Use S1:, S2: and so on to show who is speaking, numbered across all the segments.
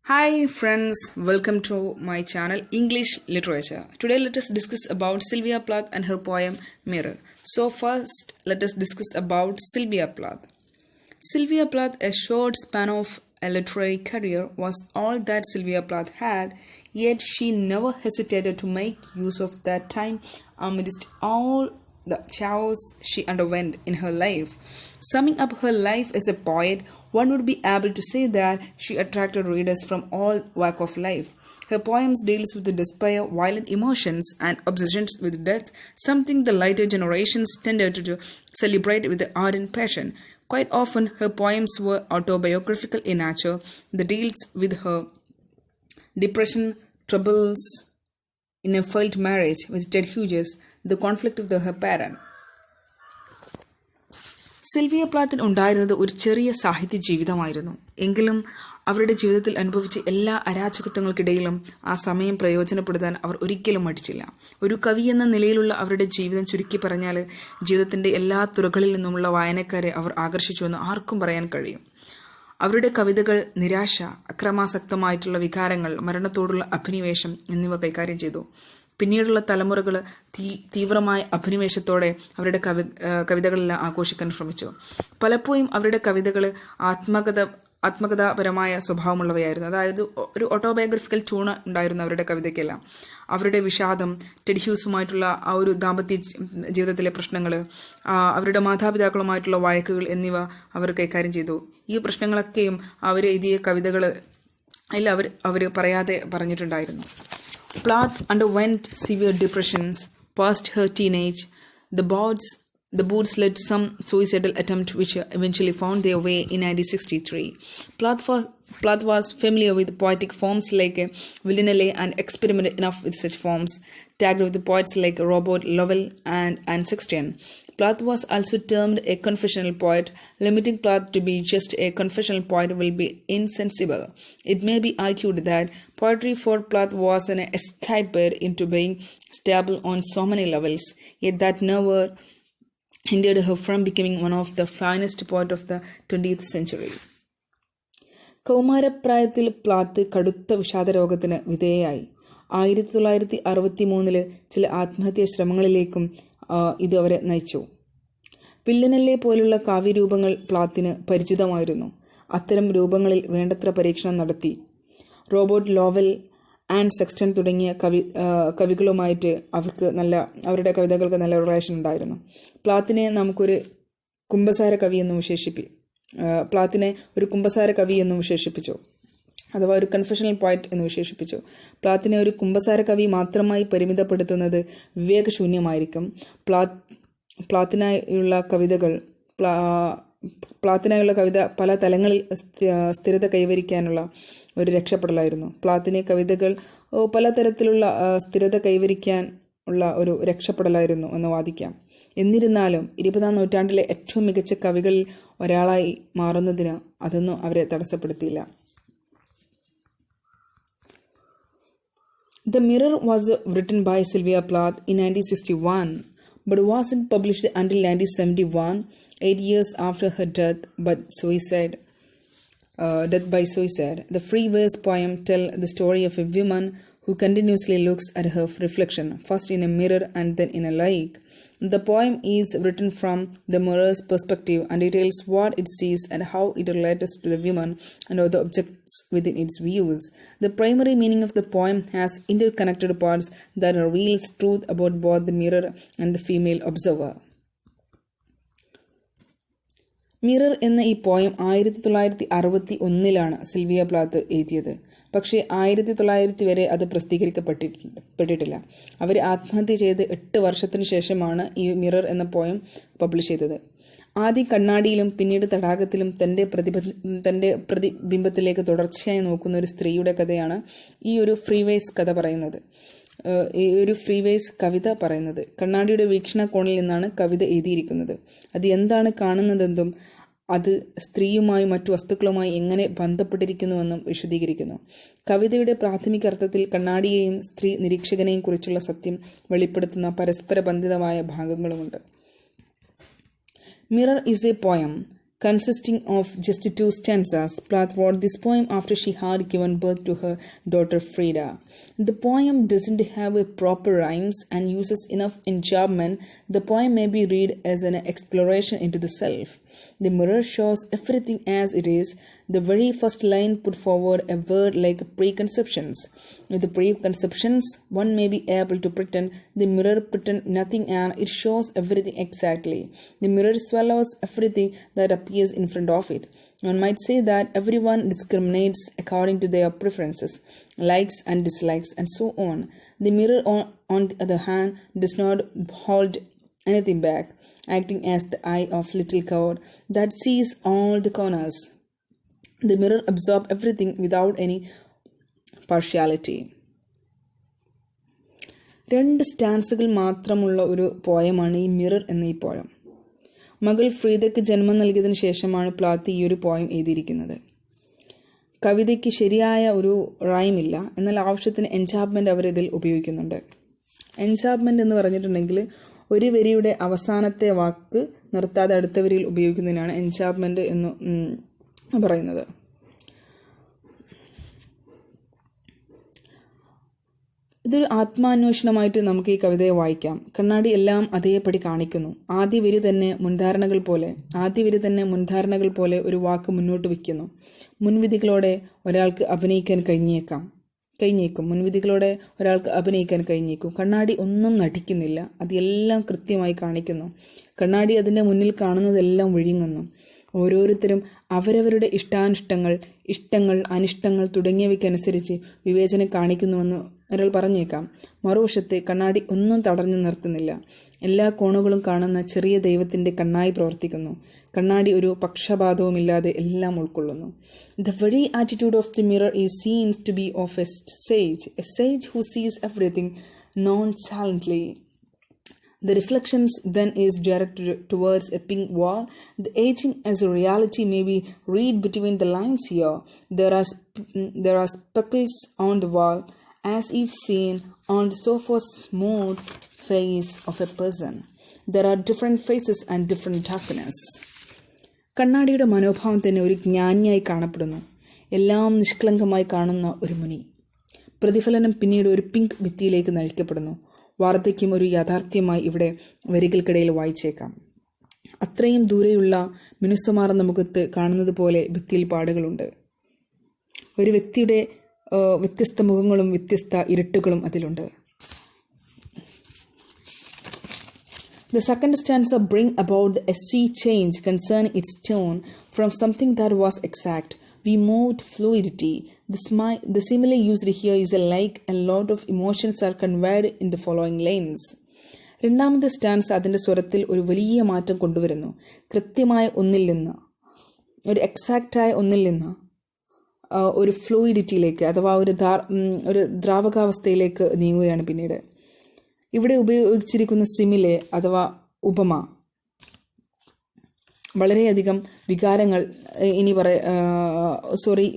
S1: Hi friends, welcome to my channel English Literature. Today let us discuss about Sylvia Plath and her poem Mirror. So first let us discuss about Sylvia Plath. Sylvia Plath, a short span of a literary career, was all that Sylvia Plath had, yet she never hesitated to make use of that time amidst all the chaos she underwent in her life. Summing up her life as a poet, one would be able to say that she attracted readers from all walks of life. Her poems deals with the despair, violent emotions, and obsessions with death, something the later generations tended to celebrate with ardent passion. Quite often, her poems were autobiographical in nature, that deals with her depression, troubles in a failed marriage with Ted Hughes, the conflict with her parent. Sylvia പ്ലാത്തിന് ഉണ്ടായിരുന്നത് ഒരു ചെറിയ സാഹിത്യ ജീവിതമായിരുന്നു. എങ്കിലും അവരുടെ ജീവിതത്തിൽ അനുഭവിച്ച എല്ലാ അരാജകത്വങ്ങൾക്കിടയിലും ആ സമയം പ്രയോജനപ്പെടുത്താൻ അവർ ഒരിക്കലും മടിച്ചില്ല. ഒരു കവി എന്ന നിലയിലുള്ള അവരുടെ ജീവിതം ചുരുക്കി പറഞ്ഞാൽ ജീവിതത്തിന്റെ എല്ലാ തുറകളിൽ നിന്നുമുള്ള വായനക്കാരെ അവർ ആകർഷിച്ചുവെന്ന് ആർക്കും പറയാൻ കഴിയും. അവരുടെ കവിതകൾ നിരാശ, അക്രമാസക്തമായിട്ടുള്ള വികാരങ്ങൾ, മരണത്തോടുള്ള അഭിനിവേശം എന്നിവ കൈകാര്യം ചെയ്തു. പിന്നീടുള്ള തലമുറകൾ തീവ്രമായ അഭിനിവേശത്തോടെ അവരുടെ കവിതകളെല്ലാം ആഘോഷിക്കാൻ ശ്രമിച്ചു. പലപ്പോഴും അവരുടെ കവിതകൾ ആത്മകഥാപരമായ സ്വഭാവമുള്ളവയായിരുന്നു. അതായത് ഒരു ഓട്ടോബയോഗ്രഫിക്കൽ ടൂൺ ഉണ്ടായിരുന്നു അവരുടെ കവിതയ്ക്കെല്ലാം. അവരുടെ വിഷാദം, ടെഡ് ഹ്യൂസുമായിട്ടുള്ള ആ ഒരു ദാമ്പത്യ ജീവിതത്തിലെ പ്രശ്നങ്ങൾ, അവരുടെ മാതാപിതാക്കളുമായിട്ടുള്ള വഴക്കുകൾ എന്നിവ അവർ കൈകാര്യം ചെയ്തു. ഈ പ്രശ്നങ്ങളൊക്കെയും അവർ എഴുതിയ കവിതകൾ എല്ലാം അവർ പറയാതെ പറഞ്ഞിട്ടുണ്ടായിരുന്നു. Plath underwent severe depressions past her teenage. The boards led to some suicidal attempt which eventually found their way in 1963. Plath was familiar with poetic forms like villanelle and experimented enough with such forms, tagged with poets like Robert Lowell and Sexton. Plath was also termed a confessional poet. Limiting Plath to be just a confessional poet will be insensible. It may be argued that poetry for Plath was an escape into being stable on so many levels, yet that never hindered her from becoming one of the finest poets of the 20th century. കൗമാരപ്രായത്തിൽ പ്ലാത്ത് കടുത്ത വിഷാദരോഗത്തിന് വിധേയയായി. 1963 ചില ആത്മഹത്യാ ശ്രമങ്ങളിലേക്കും ഇത് അവരെ നയിച്ചു. വില്ലനല്ലെ പോലുള്ള കാവ്യരൂപങ്ങൾ പ്ലാത്തിന് പരിചിതമായിരുന്നു. അത്തരം രൂപങ്ങളിൽ വേണ്ടത്ര പരീക്ഷണം നടത്തി. റോബർട്ട് ലോവൽ ആൻഡ് സെക്സ്റ്റൺ തുടങ്ങിയ കവികളുമായിട്ട് അവരുടെ കവിതകൾക്ക് നല്ല റിലേഷൻ ഉണ്ടായിരുന്നു. പ്ലാത്തിനെ നമുക്കൊരു കുമ്പസാര കവി എന്നും പ്ലാത്തിനെ ഒരു കുമ്പസാര കവി എന്നും വിശേഷിപ്പിച്ചു, അഥവാ ഒരു കൺഫെഷണൽ പോയറ്റ് എന്ന് വിശേഷിപ്പിച്ചു. പ്ലാത്തിനെ ഒരു കുമ്പസാര കവി മാത്രമായി പരിമിതപ്പെടുത്തുന്നത് വിവേകശൂന്യമായിരിക്കും. പ്ലാത്തിനായുള്ള കവിത പല തലങ്ങളിൽ സ്ഥിരത കൈവരിക്കാനുള്ള ഒരു രക്ഷപ്പെടലായിരുന്നു. പ്ലാത്തിനെ കവിതകൾ പലതരത്തിലുള്ള സ്ഥിരത കൈവരിക്കാൻ ഉള്ള ഒരു രക്ഷപ്പെടലായിരുന്നു എന്ന് വാദിക്കാം. എന്നിരുന്നാലും 20ാം നൂറ്റാണ്ടിലെ ഏറ്റവും മികച്ച കവികളിൽ ഒരാളായി മാറുന്നതിന് അതൊന്നും അവരെ തടസ്സപ്പെടുത്തിയില്ല. The Mirror was written by Sylvia Plath in 1961, but wasn't published until 1971, 8 years after her death by suicide. The free verse poem tells the story of a woman who continuously looks at her reflection, first in a mirror and then in a lake. The poem is written from the mirror's perspective and details what it sees and how it relates to the woman and other objects within its views. The primary meaning of the poem has interconnected parts that reveals truth about both the mirror and the female observer. Mirror എന്ന ഈ poem 1961 Sylvia പ്ലാത്ത് എഴുതിയത്. പക്ഷേ 1900 വരെ അത് പ്രസിദ്ധീകരിക്കപ്പെട്ടിട്ടില്ല. അവർ ആത്മഹത്യ ചെയ്ത് 8 വർഷത്തിന് ശേഷമാണ് ഈ മിറർ എന്ന പോയം പബ്ലിഷ് ചെയ്തത്. ആദ്യം കണ്ണാടിയിലും പിന്നീട് തടാകത്തിലും തൻ്റെ പ്രതിബിംബത്തിലേക്ക് തുടർച്ചയായി നോക്കുന്ന ഒരു സ്ത്രീയുടെ കഥയാണ് ഈ ഒരു ഫ്രീവേസ് കവിത പറയുന്നത്. കണ്ണാടിയുടെ വീക്ഷണകോണിൽ നിന്നാണ് കവിത എഴുതിയിരിക്കുന്നത്. അത് എന്താണ് കാണുന്നതെന്നും അത് സ്ത്രീയുമായി മറ്റു വസ്തുക്കളുമായി എങ്ങനെ ബന്ധപ്പെട്ടിരിക്കുന്നുവെന്നും വിശദീകരിക്കുന്നു. കവിതയുടെ പ്രാഥമിക അർത്ഥത്തിൽ കണ്ണാടിയെയും സ്ത്രീ നിരീക്ഷകനെയും കുറിച്ചുള്ള സത്യം വെളിപ്പെടുത്തുന്ന പരസ്പര ബന്ധിതമായ ഭാഗങ്ങളുമുണ്ട്. Mirror is a poem consisting of just 2 stanzas. Plath wrote this poem after she had given birth to her daughter Frida. The poem doesn't have a proper rhymes and uses enough enjambment. The poem may be read as an exploration into the self. The mirror shows everything as it is. The very first line put forward a word like preconceptions. With the preconceptions, one may be able to pretend. The mirror pretend nothing and it shows everything exactly. The mirror swallows everything that appears in front of it. One might say that everyone discriminates according to their preferences, likes and dislikes, and so on. The mirror, on the other hand, does not hold anything back, acting as the eye of little coward that sees all the corners. The mirror absorbs everything without any partiality. 2 സ്റ്റാൻസുകൾ മാത്രമുള്ള ഒരു പോയമാണ് ഈ mirror എന്ന ഈ poem. മകൾ ഫ്രീദയ്ക്ക് ജന്മം നൽകിയതിനു ശേഷമാണ് പ്ലാത്ത് ഈ ഒരു പോയം എഴുതിയിരിക്കുന്നത്. കവിതയ്ക്ക് ശരിയായ ഒരു റൈമില്ല, എന്നാൽ ആവശ്യത്തിന് എൻചാപ്മെൻ്റ് അവരിതിൽ ഉപയോഗിക്കുന്നുണ്ട്. എൻചാപ്മെൻ്റ് എന്ന് പറഞ്ഞിട്ടുണ്ടെങ്കിൽ ഒരു വരിയുടെ അവസാനത്തെ വാക്ക് നിർത്താതെ അടുത്ത വരിയിൽ ഉപയോഗിക്കുന്നതിനാണ് എൻചാപ്മെൻ്റ് എന്ന് പറയുന്നത്. ഇതൊരു ആത്മാന്വേഷണമായിട്ട് നമുക്ക് ഈ കവിതയെ വായിക്കാം. കണ്ണാടി എല്ലാം അതേപടി കാണിക്കുന്നു. ആദ്യ വരി തന്നെ മുൻധാരണകൾ പോലെ ഒരു വാക്ക് മുന്നോട്ട് വയ്ക്കുന്നു. മുൻവിധികളോടെ ഒരാൾക്ക് അഭിനയിക്കാൻ കഴിഞ്ഞേക്കും. കണ്ണാടി ഒന്നും നടിക്കുന്നില്ല, അതെല്ലാം കൃത്യമായി കാണിക്കുന്നു. കണ്ണാടി അതിൻ്റെ മുന്നിൽ കാണുന്നതെല്ലാം വിഴുങ്ങുന്നു. ഓരോരുത്തരും അവരവരുടെ ഇഷ്ടാനിഷ്ടങ്ങൾ, ഇഷ്ടങ്ങൾ, അനിഷ്ടങ്ങൾ തുടങ്ങിയവയ്ക്കനുസരിച്ച് വിവേചനം കാണിക്കുന്നുവെന്ന് ഒരാൾ പറഞ്ഞേക്കാം. മറുവശത്ത് കണ്ണാടി ഒന്നും തടഞ്ഞു നിർത്തുന്നില്ല. എല്ലാ കോണുകളും കാണുന്ന ചെറിയ ദൈവത്തിൻ്റെ കണ്ണായി പ്രവർത്തിക്കുന്നു. കണ്ണാടി ഒരു പക്ഷപാതവുമില്ലാതെ എല്ലാം ഉൾക്കൊള്ളുന്നു. The very attitude of the mirror is seen to be of a sage who sees everything nonchalantly. The reflections then is directed towards a pink wall. The aging as a reality may be read between the lines here. There are speckles on the wall, as if seen on the sofa smooth face of a person. There are different faces and different darkness. കണ്ണാടിയുടെ മനോഭാവം തന്നെ ഒരു ജ്ഞാനിയായി കാണപ്പെടുന്നു. എല്ലാം നിഷ്കളങ്കമായി കാണുന്ന ഒരു മുനി. പ്രതിഫലനം പിന്നീട് ഒരു പിങ്ക് ഭിത്തിയിലേക്ക് നയിക്കപ്പെടുന്നു. വാർദ്ധക്യം ഒരു യാഥാർത്ഥ്യമായി ഇവിടെ വരികൾക്കിടയിൽ വായിച്ചേക്കാം. അത്രയും ദൂരെയുള്ള മിനുസമാർന്ന മുഖത്ത് കാണുന്നത് പോലെ ഭിത്തിയിൽ പാടുകളുണ്ട്. ഒരു വ്യക്തിയുടെ വ്യത്യസ്ത മുഖങ്ങളും വ്യത്യസ്ത ഇരുട്ടുകളും അതിലുണ്ട്. The second stanza bring about the sea change concerning its tone from something that was exact. We moved fluidity. The simile used here is like a lot of emotions are conveyed in the following lines. രണ്ടാമത്തെ stance അതിൻ്റെ സ്വരത്തിൽ ഒരു വലിയ മാറ്റം കൊണ്ടുവരുന്നു. കൃത്യമായ ഒന്നിൽ നിന്ന്, ഒരു എക്സാക്റ്റായ ഒന്നിൽ നിന്ന് ഒരു ഫ്ലൂയിഡിറ്റിയിലേക്ക് അഥവാ ഒരു ദ്രാവകാവസ്ഥയിലേക്ക് നീങ്ങുകയാണ് പിന്നീട്. ഇവിടെ ഉപയോഗിച്ചിരിക്കുന്ന സിമിലെ അഥവാ ഉപമ വളരെയധികം വികാരങ്ങൾ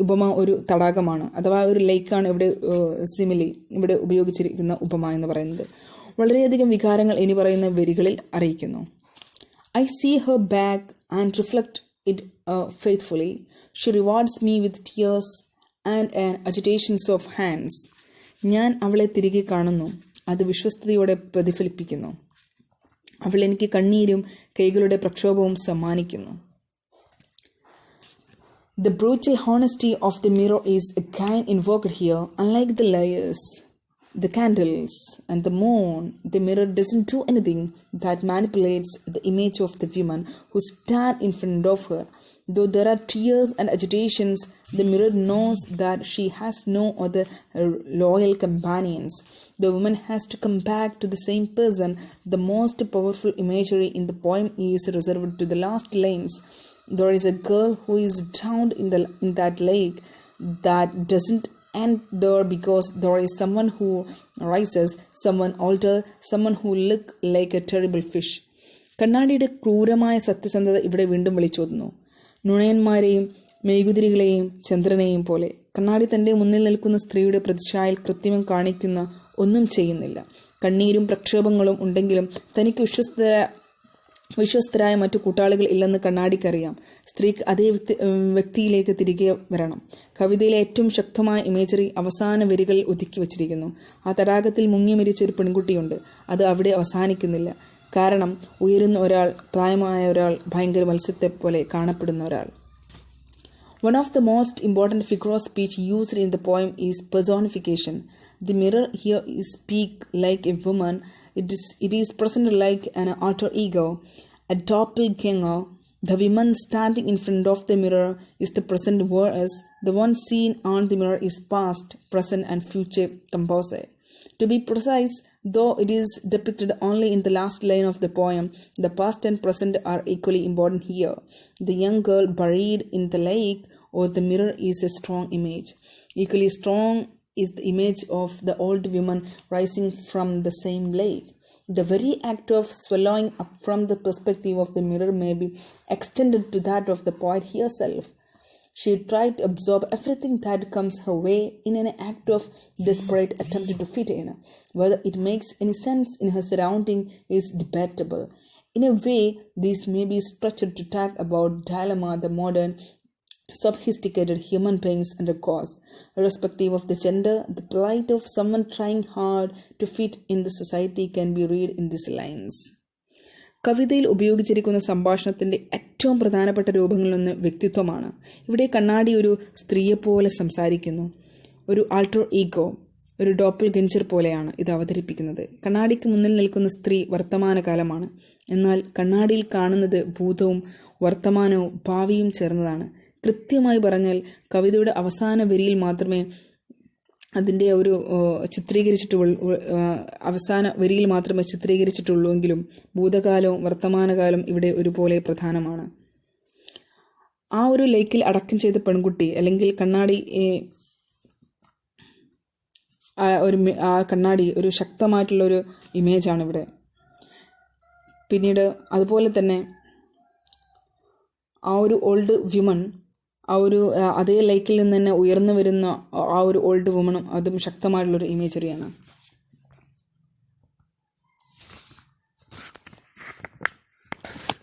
S1: ഉപമ ഒരു തടാകമാണ് അഥവാ ഒരു ലേക്കാണ് ഇവിടെ ഉപയോഗിച്ചിരിക്കുന്ന ഉപമ എന്ന് പറയുന്നത്. വളരെയധികം വികാരങ്ങൾ ഇനി പറയുന്ന വരികളിൽ അറിയിക്കുന്നു. I see her back and reflect it faithfully. She rewards me with tears and an agitations of hands. ഞാൻ അവളെ തിരികെ കാണുന്നു, അത് വിശ്വസ്തയോടെ പ്രതിഫലിപ്പിക്കുന്നു. അവൾ എനിക്ക് കണ്ണീരും കൈകളുടെ പ്രക്ഷോഭവും സമ്മാനിക്കുന്നു. The brutal honesty of the mirror is again invoked here. Unlike the liars, the candles, and the moon, the mirror doesn't do anything that manipulates the image of the woman who stand in front of her. Though there are tears and agitations, the mirror knows that she has no other loyal companions. The woman has to come back to the same person. The most powerful imagery in the poem is reserved to the last lines. There is a girl who is drowned in that lake that doesn't end there because there is someone who rises, someone altered, someone who look like a terrible fish. കണ്ണാടിയുടെ ക്രൂരമായ സത്യസന്ധത ഇവിടെ വീണ്ടും വിളിച്ചോതുന്നു. നുണയന്മാരെയും മെഴുകുതിരികളെയും ചന്ദ്രനെയും പോലെ കണ്ണാടി തൻ്റെ മുന്നിൽ നിൽക്കുന്ന സ്ത്രീയുടെ പ്രതിച്ഛായയിൽ കൃത്രിമം കാണിക്കുന്ന ഒന്നും ചെയ്യുന്നില്ല. കണ്ണീരും പ്രക്ഷോഭങ്ങളും ഉണ്ടെങ്കിലും തനിക്ക് വിശ്വസ്തരായ മറ്റു കൂട്ടാളികൾ ഇല്ലെന്ന് കണ്ണാടിക്കറിയാം. സ്ത്രീക്ക് അതേ വ്യക്തിയിലേക്ക് തിരികെ വരണം. കവിതയിലെ ഏറ്റവും ശക്തമായ ഇമേജറി അവസാന വരികളിൽ ഒതുക്കി വച്ചിരിക്കുന്നു. ആ തടാകത്തിൽ മുങ്ങി മരിച്ച ഒരു പെൺകുട്ടിയുണ്ട്. അത് അവിടെ അവസാനിക്കുന്നില്ല. കാരണം ഉയരുന്ന ഒരാൾ, പ്രായമായ ഒരാൾ, ഭയങ്കര മത്സ്യത്തെ പോലെ കാണപ്പെടുന്ന ഒരാൾ. One of the most important figure of speech used in the poem is personification. The mirror here is speak like a woman. It is present like an alter ego, a doppelganger. The woman standing in front of the mirror is the present, whereas the one seen on the mirror is past, present, and future composite. To be precise, though it is depicted only in the last line of the poem, the past and present are equally important here. The young girl buried in the lake or the mirror is a strong image. Equally strong is the image of the old woman rising from the same lake. The very act of swallowing up from the perspective of the mirror may be extended to that of the poet herself. She tried to absorb everything that comes her way in an act of desperate attempt to fit in. Whether it makes any sense in her surrounding is debatable. In a way, this may be stretched to talk about dilemma the modern sophisticated human beings undergoes. Irrespective of the gender, the plight of someone trying hard to fit in the society can be read in these lines. കവിതയിൽ ഉപയോഗിച്ചിരിക്കുന്ന സംഭാഷണത്തിൻ്റെ ഏറ്റവും പ്രധാനപ്പെട്ട രൂപങ്ങളിലൊന്ന് വ്യക്തിത്വമാണ്. ഇവിടെ കണ്ണാടി ഒരു സ്ത്രീയെപ്പോലെ സംസാരിക്കുന്നു. ഒരു ആൾട്ടർ ഈഗോ, ഒരു ഡോപ്പിൾഗഞ്ചർ പോലെയാണ് ഇത് അവതരിപ്പിക്കുന്നത്. കണ്ണാടിക്ക് മുന്നിൽ നിൽക്കുന്ന സ്ത്രീ വർത്തമാനകാലമാണ്. എന്നാൽ കണ്ണാടിയിൽ കാണുന്നത് ഭൂതവും വർത്തമാനവും ഭാവിയും ചേർന്നതാണ്. കൃത്യമായി പറഞ്ഞാൽ കവിതയുടെ അവസാന വരിയിൽ മാത്രമേ അതിൻ്റെ ഒരു അവസാന വരിയിൽ മാത്രമേ ചിത്രീകരിച്ചിട്ടുള്ളൂ എങ്കിലും ഭൂതകാലവും വർത്തമാനകാലവും ഇവിടെ ഒരുപോലെ പ്രധാനമാണ്. ആ ഒരു ലേക്കിൽ അടക്കം ചെയ്ത പെൺകുട്ടി അല്ലെങ്കിൽ കണ്ണാടി കണ്ണാടി ഒരു ശക്തമായിട്ടുള്ളൊരു ഇമേജാണ് ഇവിടെ. പിന്നീട് അതുപോലെ തന്നെ ആ ഒരു ഓൾഡ് വിമൺ, ആ ഒരു അതേ ലേക്കിൽ നിന്ന് തന്നെ ഉയർന്നു വരുന്ന ആ ഒരു ഓൾഡ് വുമണും അതും ശക്തമായിട്ടുള്ളൊരു ഇമേജറിയാണ്.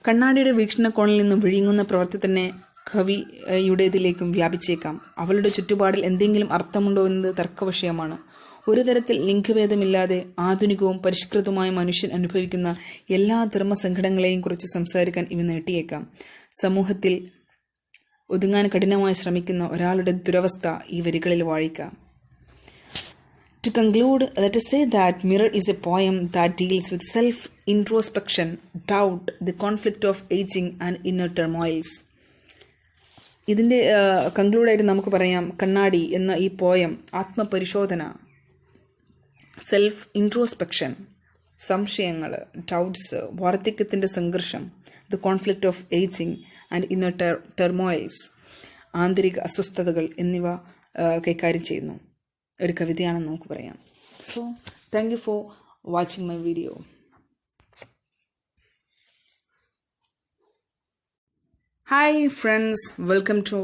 S1: കണ്ണാടിയുടെ വീക്ഷണകോണിൽ നിന്ന് വിഴുങ്ങുന്ന പ്രവൃത്തി തന്നെ കവിയുടേതിലേക്കും വ്യാപിച്ചേക്കാം. അവളുടെ ചുറ്റുപാടിൽ എന്തെങ്കിലും അർത്ഥമുണ്ടോ എന്നത് തർക്കവിഷയമാണ്. ഒരു തരത്തിൽ ലിംഗഭേദമില്ലാതെ ആധുനികവും പരിഷ്കൃതവുമായ മനുഷ്യൻ അനുഭവിക്കുന്ന എല്ലാ ധർമ്മസങ്കടങ്ങളെയും കുറിച്ച് സംസാരിക്കാൻ ഇവ നീട്ടിയേക്കാം. സമൂഹത്തിൽ ഒതുങ്ങാൻ കഠിനമായി ശ്രമിക്കുന്ന ഒരാളുടെ ദുരവസ്ഥ ഈ വരികളിൽ വാഴിക്കാം. To conclude, let us say that Mirror is a poem that deals with self-introspection, doubt, the conflict of aging and inner turmoils. ഇതിൻ്റെ കൺക്ലൂഡായിട്ട് നമുക്ക് പറയാം, കണ്ണാടി എന്ന ഈ പോയം ആത്മപരിശോധന, സെൽഫ് ഇൻട്രോസ്പെക്ഷൻ, സംശയങ്ങൾ, ഡൗട്ട്സ്, വാർദ്ധക്യത്തിൻ്റെ സംഘർഷം, the conflict of aging and inner turmoils, ആന്തരിക അസ്വസ്ഥതകൾ എന്നിവ കൈകാര്യം ചെയ്യുന്ന ഒരു കവിതയാണെന്ന് നമുക്ക് പറയാം. So thank you for watching my video. Hi friends, welcome to